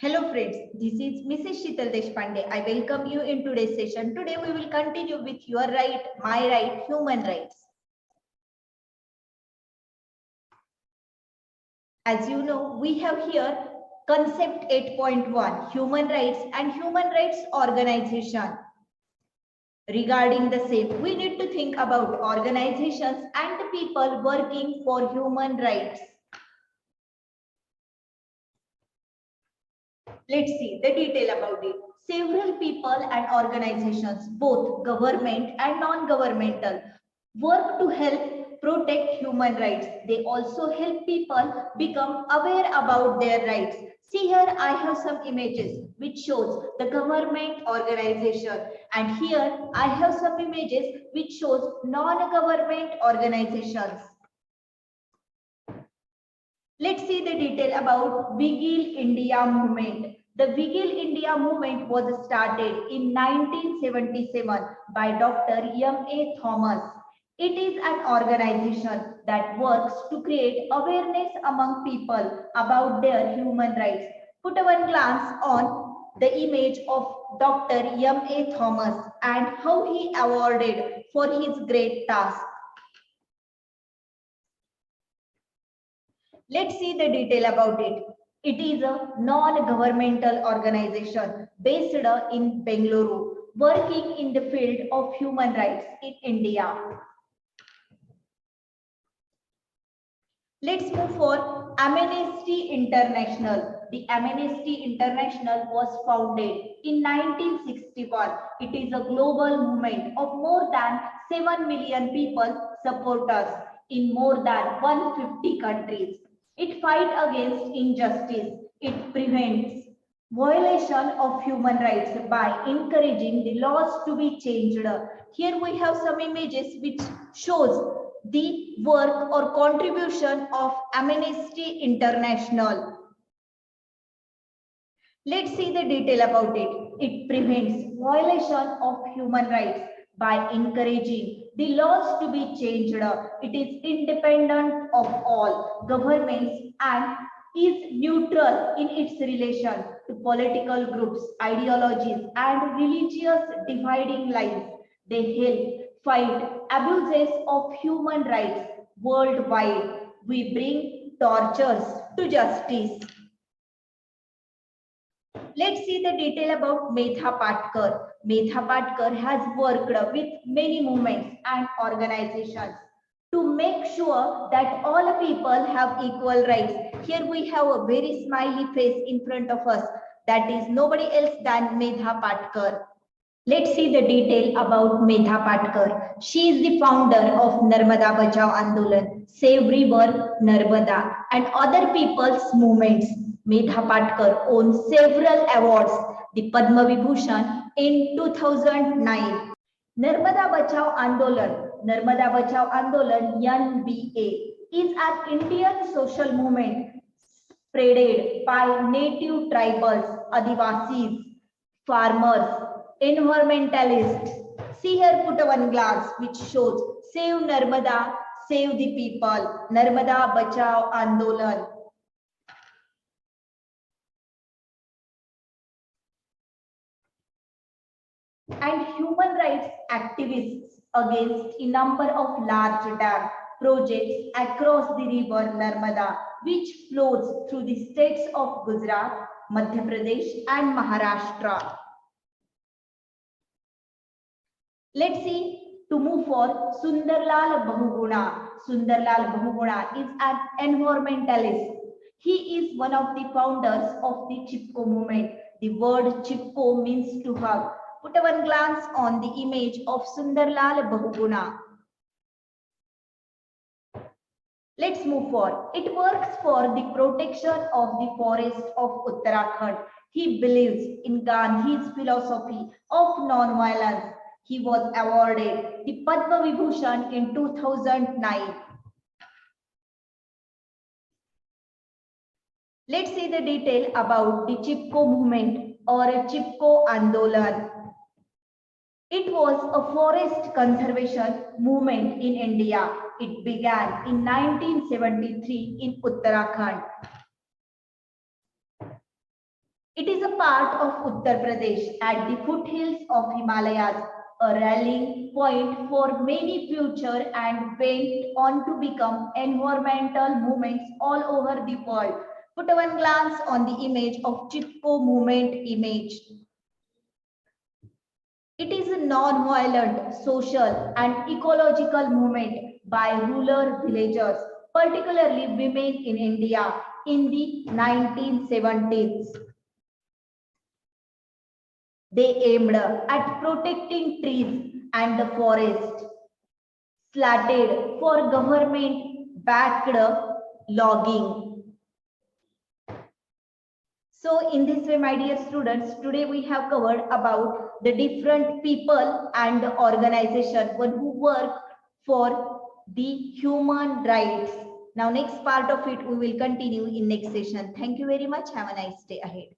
Hello friends, this is Mrs. Sheetal Deshpande. I welcome you in today's session. Today we will continue with your right, my right, human rights. As you know, we have here concept 8.1, human rights and human rights organization. Regarding the same, we need to think about organizations and people working for human rights. Let's see the detail about it. Several people and organizations, both government and non-governmental, work to help protect human rights. They also help people become aware about their rights. See here, I have some images which shows the government organization, and here I have some images which shows non-government organizations. Let's see the detail about Vigil India movement. The Vigil India movement was started in 1977 by Dr. M.A. Thomas. It is an organization that works to create awareness among people about their human rights. Put one glance on the image of Dr. M.A. Thomas and how he awarded for his great task. Let's see the detail about it. It is a non-governmental organization based in Bengaluru, working in the field of human rights in India. Let's move for Amnesty International. The Amnesty International was founded in 1961. It is a global movement of more than 7 million people supporters in more than 150 countries. It fights against injustice. It prevents violation of human rights by encouraging the laws to be changed. Here we have some images which shows the work or contribution of Amnesty International. Let's see the detail about it. It prevents violation of human rights by encouraging the laws to be changed. It is independent of all governments and is neutral in its relation to political groups, ideologies, and religious dividing lines. They help fight abuses of human rights worldwide. We bring tortures to justice. Let's see the detail about Medha Patkar. Medha Patkar has worked with many movements and organizations to make sure that all people have equal rights. Here we have a very smiley face in front of us. That is nobody else than Medha Patkar. Let's see the detail about Medha Patkar. She is the founder of Narmada Bachao Andolan, Save River Narmada, and other people's movements. Medha Patkar owns several awards, the Padma Vibhushan in 2009. Narmada Bachao Andolan NBA is an Indian social movement spreaded by native tribals, Adivasis, farmers, environmentalists. See here, put one glass which shows Save Narmada, Save the People, Narmada Bachao Andolan. And human rights activists against a number of large dam projects across the river Narmada, which flows through the states of Gujarat, Madhya Pradesh, and Maharashtra. Let's see to move for Sundarlal Bahuguna. Sundarlal Bahuguna is an environmentalist. He is one of the founders of the Chipko movement. The word Chipko means to hug. Put one glance on the image of Sundarlal Bahuguna. Let's move forward. It works for the protection of the forest of Uttarakhand. He believes in Gandhi's philosophy of non-violence. He was awarded the Padma Vibhushan in 2009. Let's see the detail about the Chipko movement or Chipko Andolan. It was a forest conservation movement in India. It began in 1973 in Uttarakhand. It is a part of Uttar Pradesh at the foothills of Himalayas, a rallying point for many future and went on to become environmental movements all over the world. Put one glance on the image of Chipko movement image. It is a non-violent, social and ecological movement by rural villagers, particularly women in India in the 1970s. They aimed at protecting trees and the forest, slated for government-backed logging. So in this way, my dear students, today we have covered about the different people and organizations who work for the human rights. Now, next part of it, we will continue in next session. Thank you very much. Have a nice day ahead.